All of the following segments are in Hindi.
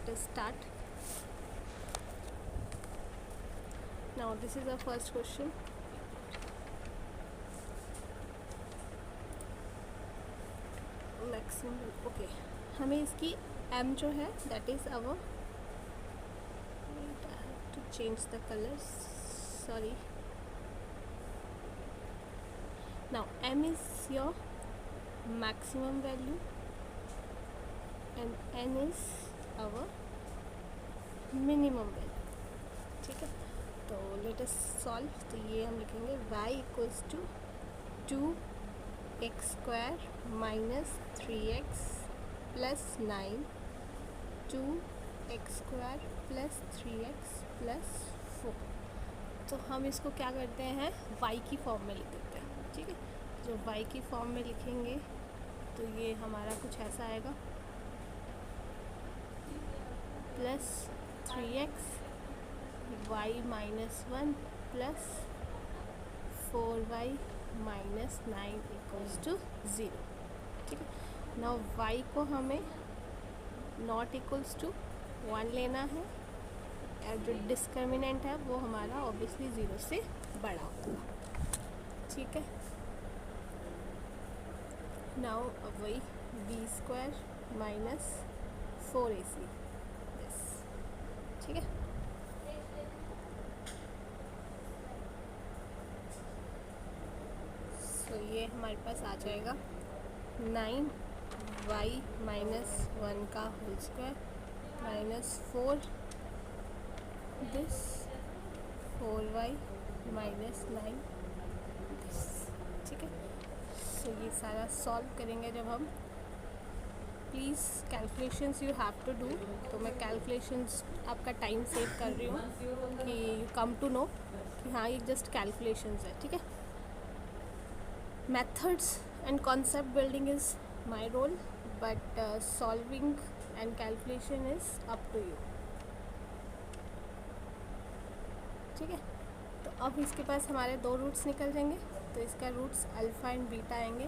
let us start. Now this is our first question. Maximum, okay, हमें इसकी m जो है that is our, wait, I have to change the colors, sorry. Now m is your maximum value and n is our minimum value. ठीक है, तो लेट अस सॉल्व. तो ये हम लिखेंगे y equals to 2x² minus 3x plus 9, 2x² plus 3x plus 4. तो हम इसको क्या करते हैं, y की फॉर्म में लिख देते हैं. ठीक है, जो y की फॉर्म में लिखेंगे तो ये हमारा कुछ ऐसा आएगा, plus 3x y minus 1 plus 4y minus 9 equals to 0. ठीक है, नाउ y को हमें नॉट इक्वल्स टू 1 लेना है, और जो डिस्क्रिमिनेंट है वो हमारा ऑब्वियसली 0 से बड़ा होगा. ठीक है, नाउ वही b² माइनस 4ac. ठीक है, तो ये हमारे पास आ जाएगा 9y माइनस 1 का whole square minus 4 this 4y minus 9 this. ठीक है, तो ये सारा सॉल्व करेंगे जब हम. Please calculations you have to do. तो मैं कैलकुलेशंस आपका टाइम सेव कर रही हूँ कि यू कम टू नो कि हाँ ये जस्ट कैलकुलेशंस है. ठीक है, methods and concept building is my role, but solving and calculation is up to you. ठीक है, तो अब इसके पास हमारे 2 रूट्स निकल जाएंगे. तो इसका रूट्स अल्फ़ा एंड बीटा आएंगे.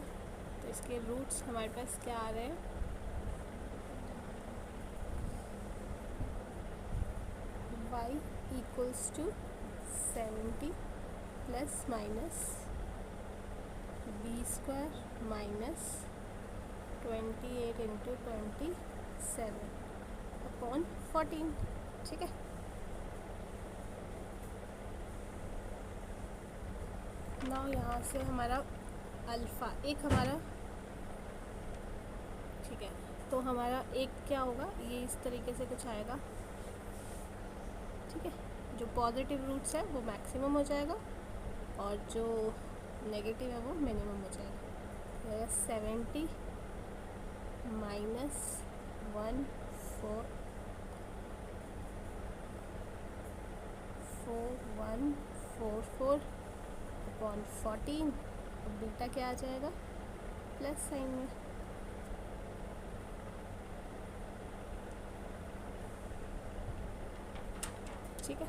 तो इसके रूट्स हमारे पास क्या आ रहे हैं, y equals to 70 plus minus b² minus 28 into 27 upon 14. ठीक है, ना यहाँ से हमारा अल्फ़ा एक हमारा, ठीक है, तो हमारा एक क्या होगा, ये इस तरीके से कुछ आएगा. ठीक है, जो पॉजिटिव रूट्स है वो मैक्सिमम हो जाएगा और जो नेगेटिव है वो मिनिमम हो जाएगा. 70 माइनस 4144 अपॉन 14. बीटा क्या आ जाएगा, प्लस साइन में. ठीक है,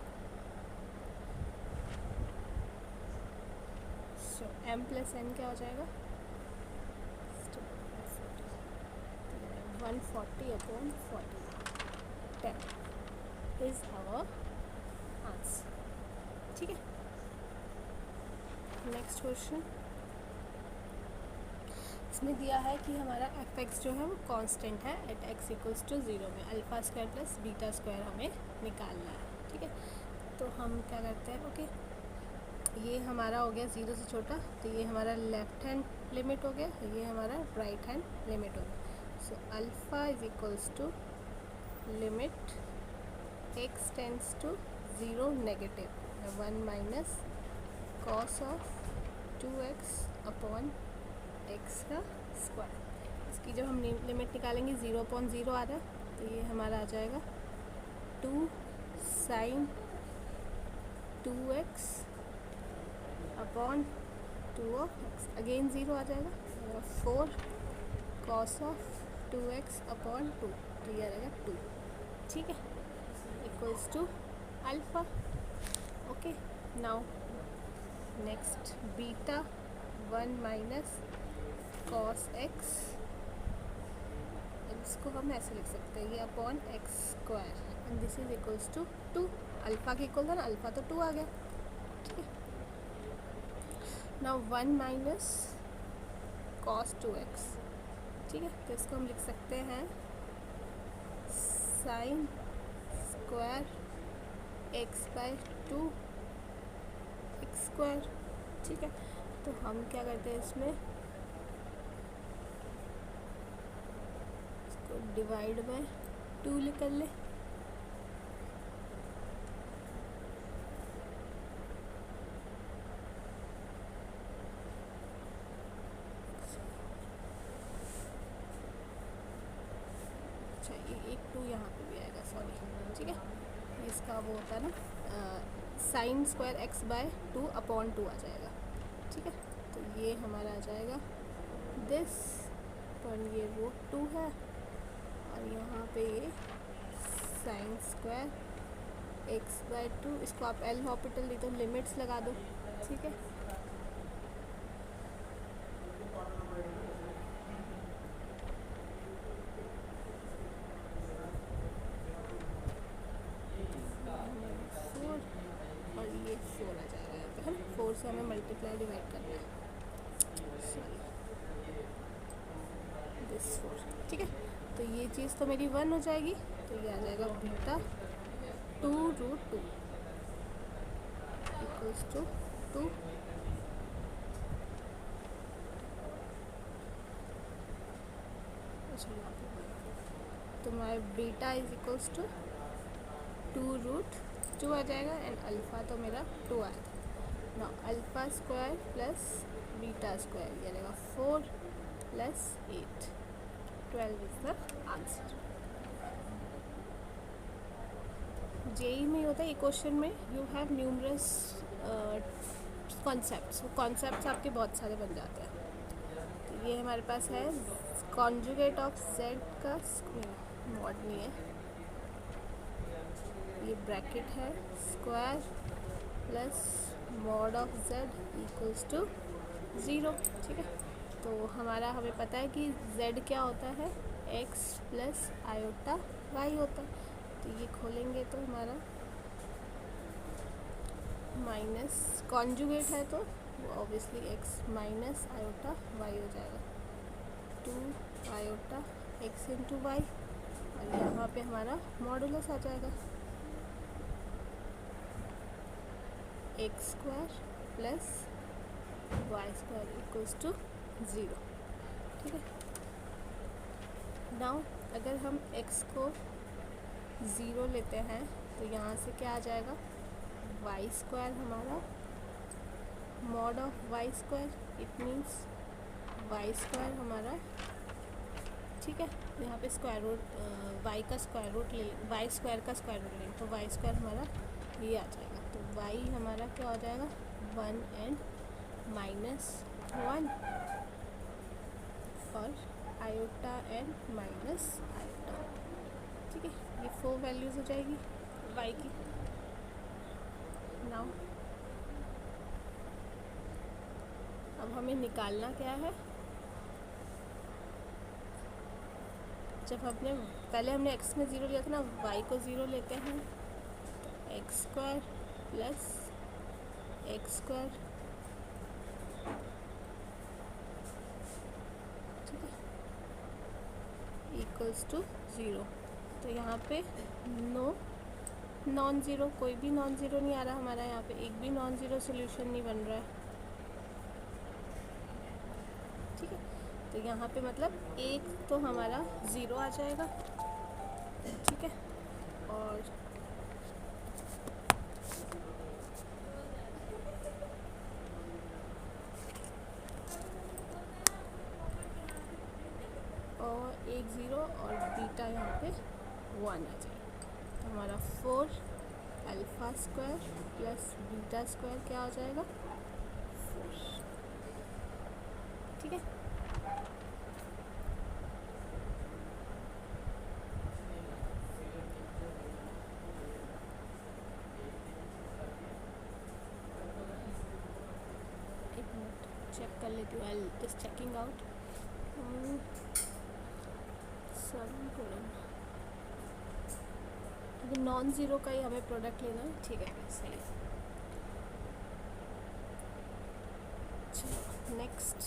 सो m प्लस n क्या हो जाएगा, 140 अपॉन 40 10 इज आवर आंसर. ठीक है, नेक्स्ट क्वेश्चन. इसमें दिया है कि हमारा fx जो है वो कांस्टेंट है एट x इक्वल्स टू 0 में α² प्लस β² हमें निकालना है. ठीक है, तो हम क्या करते हैं, ओके, ये हमारा हो गया 0 से छोटा, तो ये हमारा लेफ्ट हैंड लिमिट हो गया, ये हमारा राइट हैंड लिमिट हो गया. So alpha is equals to limit x tends to 0 negative 1 minus cos of 2x upon x का स्क्वायर. इसकी जब हम लिमिट निकालेंगे 0/0 आ रहा है, तो ये हमारा आ जाएगा 2 sine 2x upon 2 of x, again 0 आ जाएगा, 4 कॉस ऑफ 2x अपॉन 2, तो ये आ जाएगा 2. ठीक है, equals to alpha. Okay, now next beta 1 minus cos x इन इसको हम ऐसे लिख सकते हैं, ये upon x square and this is equals to 2। Alpha के इक्वल था ना, अल्फ़ा तो 2 आ गया, ठीक है। नाउ 1 माइनस कॉस 2x, ठीक है। तो इसको हम लिख सकते हैं sine square x by 2 x square, ठीक है। तो हम क्या करते हैं, इसमें इसको डिवाइड बाय 2 कर ले, अच्छा ये एक 2 यहाँ पे भी आएगा, सॉरी, ठीक है। इसका वो होता है ना sine square x by 2 upon 2 आ जाएगा, ठीक है। तो ये हमारा आ जाएगा दिस, पर ये रूट 2 है और यहाँ पे ये साइन स्क्वायर एक्स बाय 2, इसको आप एल हॉस्पिटल दी तो लिमिट्स लगा दो, ठीक है। और ये 4 आ जाएगा यहाँ पे, हम 4 से हमें मल्टीप्लाई डिवाइड करना है, सॉरी दिस 4, ठीक है। तो ये चीज़ तो मेरी 1 हो जाएगी, तो ये आ जाएगा बीटा 2√2 इक्वल्स टू 2। तो my beta is equals to 2√2 आ जाएगा एंड अल्फ़ा तो मेरा 2 आया था। Now alpha square plus beta square, ये रहेगा 4 plus 8, 12 is the answer. JEE में होता है, एक क्वेश्चन में यू हैव न्यूमरस कॉन्सेप्ट्स, वो कॉन्सेप्ट्स आपके बहुत सारे बन जाते हैं। तो ये हमारे पास है कॉन्जुगेट ऑफ जेड का मॉड नहीं है, ये ब्रैकेट है square plus mod of Z equals to 0, ठीक है। तो हमें पता है कि z क्या होता है, x प्लस आयोटा y होता है। तो ये खोलेंगे तो हमारा माइनस कॉन्जुगेट है तो obviously x minus iota y हो जाएगा, 2 आयोटा x इंटू वाई, और यहाँ पे हमारा मॉडुलस आ जाएगा x square plus y square equals to 0, ठीक है। नाउ अगर हम x को 0 लेते हैं तो यहाँ से क्या आ जाएगा, वाई स्क्वायर हमारा mod of y square, it means y square हमारा, ठीक है। यहाँ पे स्क्वायर रूट वाई का स्क्वायर रूट ले, वाई स्क्वायर का स्क्वायर रूट लें तो वाई स्क्वायर हमारा ये आ जाएगा। तो वाई हमारा क्या हो जाएगा, 1 एंड -1 और आयोटा एंड माइनस आयोटा, ठीक है। ये 4 वैल्यूज़ हो जाएगी वाई की। नाउ अब हमें निकालना क्या है, जब पहले हमने x में 0 लिया था ना, y को 0 लेते हैं तो x square plus x square, ठीक है, इक्वल्स टू 0। तो यहाँ पे नॉन ज़ीरो, कोई भी नॉन ज़ीरो नहीं आ रहा हमारा, यहाँ पे एक भी नॉन ज़ीरो सोल्यूशन नहीं बन रहा है, ठीक है। तो यहाँ पे मतलब एक तो हमारा 0 आ जाएगा, ठीक है। और एक 0 और बीटा यहाँ पे 1 आ जाएगा। तो हमारा 4 alpha square plus beta square क्या हो जाएगा, 4, ठीक है। एक मिनट चेक कर लेती हूँ, I just checking out. Sorry non zero का ही हमें प्रोडक्ट लेना है, ठीक है सही है। चलो next,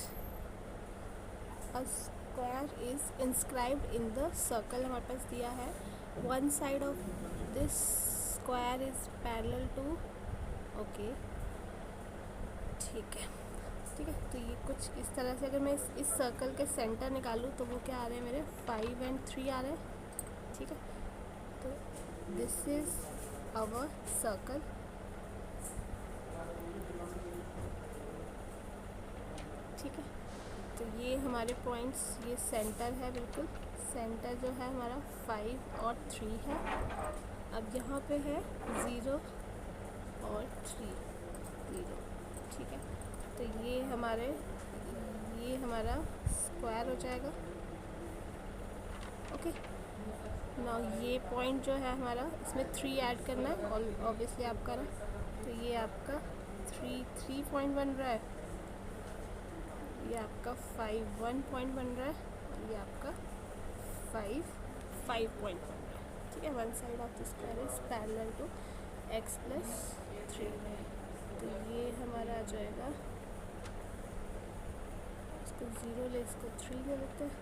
a square is inscribed in the circle हमारे पास दिया है, one side of this square is parallel to, okay ठीक है ठीक है। तो ये कुछ इस तरह से, अगर मैं इस सर्कल के सेंटर निकालूँ तो वो क्या आ रहे हैं मेरे 5 और 3 आ रहे हैं, ठीक है। तो दिस इज आवर सर्कल, ठीक है। तो ये हमारे पॉइंट्स, ये सेंटर है, बिल्कुल सेंटर जो है हमारा 5 और 3 है। अब यहाँ पे है 0 और 3, 0, ठीक है। तो ये हमारा स्क्वायर हो जाएगा, ओके। नाउ ये पॉइंट जो है हमारा, इसमें 3 ऐड करना है और ऑब्वियसली आपका ना, तो ये आपका 3 पॉइंट बन रहा है, ये आपका 5 1 पॉइंट बन रहा है, और ये आपका 5 पॉइंट बन रहा है, ठीक है। One side of the square is parallel to x + 3, तो ये हमारा आ जाएगा, इसको 0 ले, इसको 3 ले लेते हैं,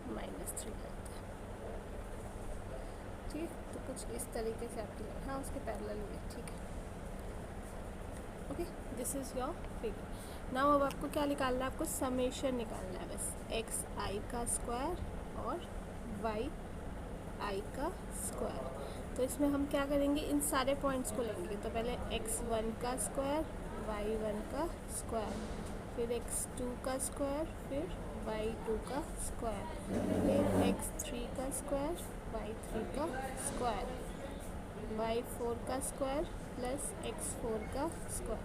-3 लेते हैं, ठीक है। तो कुछ इस तरीके से आपकी, हाँ उसके पैरेलल हुए, ठीक है, okay. This is your figure. Now अब आपको क्या निकालना है, आपको समेशन निकालना है बस, एक्स आई का स्क्वायर और वाई आई का स्क्वायर। तो इसमें हम क्या करेंगे, इन सारे पॉइंट्स को लेंगे। तो पहले x1 का स्क्वायर, y1 का स्क्वायर, फिर x2 का स्क्वायर, फिर y2 का स्क्वायर, फिर x3 का स्क्वायर, y3 का स्क्वायर, y4 का स्क्वायर प्लस x4 का स्क्वायर।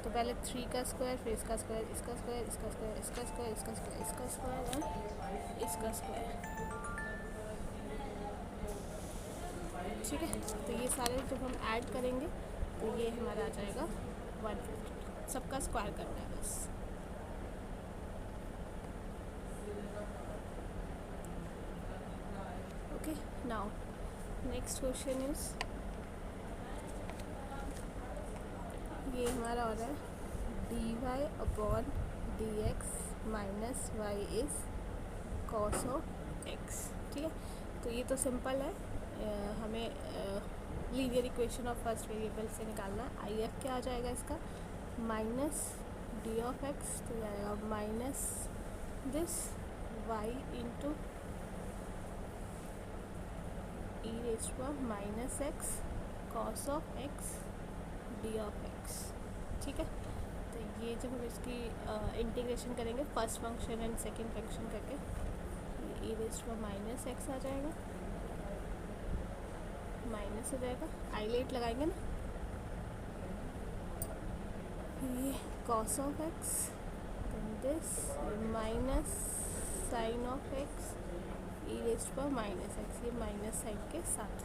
तो पहले 3 का स्क्वायर, फिर इसका स्क्वायर, इसका स्क्वायर, इसका स्क्वायर, इसका स्क्वायर, इसका स्क्वायर, इसका स्क्वायर और इसका स्क्वायर, ठीक है। तो ये सारे जब हम ऐड करेंगे तो ये हमारा आ जाएगा 152, सबका स्क्वायर करना है बस। Okay, now next question is, ये हमारा हो रहा है dy/dx minus y is cos of x, ठीक है। तो ये तो सिंपल है, हमें linear equation of first variable से निकालना है। आई एफ क्या आ जाएगा इसका, माइनस डी ऑफ एक्स, तो जाएगा minus this y into e raise to minus x cos of x d of x, ठीक है। तो ये जब हम इसकी इंटीग्रेशन करेंगे first function and second function करके, e raise to minus x आ जाएगा, माइनस हो जाएगा, आइलेट लगाएंगे ना, ये cos of x, this minus sine of x e raise to minus x, ये माइनस साइन के साथ।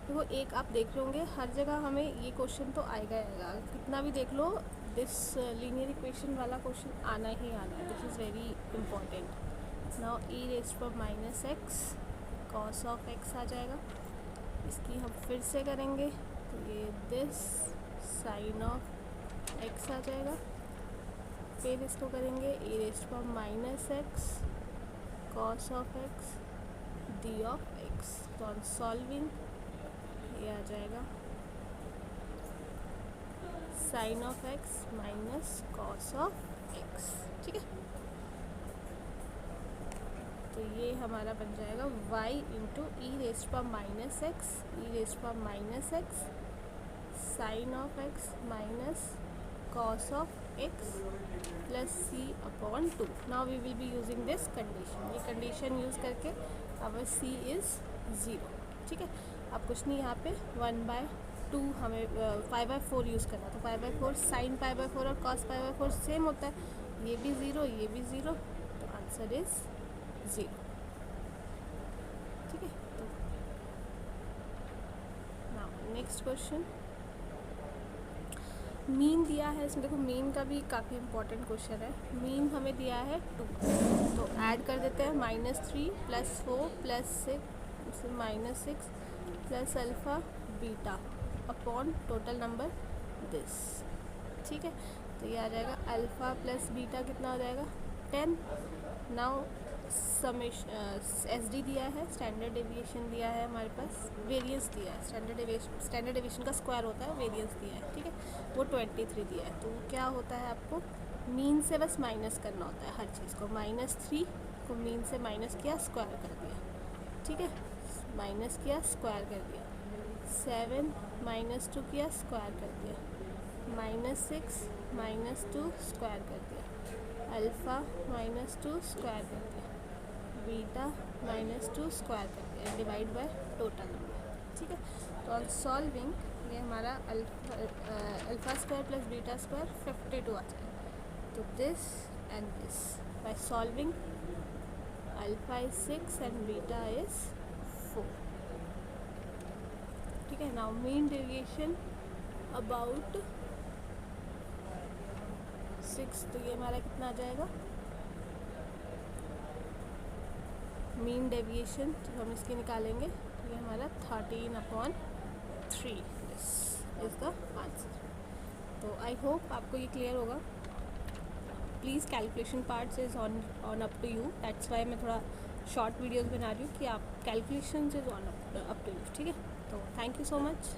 देखो एक आप देख रहे होंगे हर जगह हमें ये क्वेश्चन तो आएगा आएगा, कितना भी देख लो, दिस लीनियर इक्वेशन वाला क्वेश्चन आना ही आना है, this is very important. Now e raise to minus x cos of x आ जाएगा, इसकी हम फिर से करेंगे तो ये दिस साइन ऑफ एक्स आ जाएगा, फिर इसको करेंगे e raise to minus x cos of x d of x. तो ऑन सॉल्विंग ये आ जाएगा sine of x minus cos of x, ठीक है। तो ये हमारा बन जाएगा y into e raise to minus x, e raise to minus x sine of x minus cos of x plus c upon 2। Now we will be using this condition, ये कंडीशन यूज़ करके अवर c इज़ 0, ठीक है। अब कुछ नहीं, यहाँ पे 1/2 हमें 5/4 यूज़ करना, तो 5/4 साइन 5/4 और कॉस 5/4 सेम होता है, ये भी 0 ये भी 0, तो आंसर इज़ 0, ठीक है। तो नाउ नेक्स्ट क्वेश्चन, मीन दिया है इसमें, देखो मीन का भी काफ़ी इंपॉर्टेंट क्वेश्चन है। मीन हमें दिया है 2, तो ऐड कर देते हैं -3 + 4 + 6 -6 plus alpha beta upon total number this. ठीक है, तो ये आ जाएगा अल्फ़ा प्लस बीटा कितना हो जाएगा 10। नाउ समेशन SD दिया है, स्टैंडर्ड डेविएशन दिया है हमारे पास, वेरिएंस दिया है, स्टैंडर्ड डेविएशन का स्क्वायर होता है, वेरिएंस दिया है। ठीक है, वो 23 दिया है। तो क्या होता है, आपको मीन से बस माइनस करना होता है हर चीज़ को। -3 को मीन से माइनस किया, स्क्वायर कर दिया। ठीक है, माइनस किया, स्क्वायर कर दिया। 7 -2 किया, स्क्वायर कर दिया। -6 -2 स्क्वायर कर दिया। अल्फ़ा -2 स्क्वायर कर दिया। बीटा -2 स्क्वायर कर दिया, डिवाइड बाय टोटल नंबर। ठीक है, तो ऑन सॉल्विंग ये हमारा alpha square plus beta square 52 आ जाएगा। तो this and this by solving alpha is 6 and beta is 4। ठीक है, नाउ मीन डेविएशन अबाउट 6, तो ये हमारा कितना आ जाएगा मीन डेविएशन, तो हम इसकी निकालेंगे, तो ये हमारा 13/3 दिस इज़ द आंसर। तो आई होप आपको ये क्लियर होगा। Please calculation parts is on up to you, that's why मैं थोड़ा शॉर्ट वीडियोस बना रही हूँ कि आप calculation is on up to you. ठीक है, तो थैंक यू सो मच।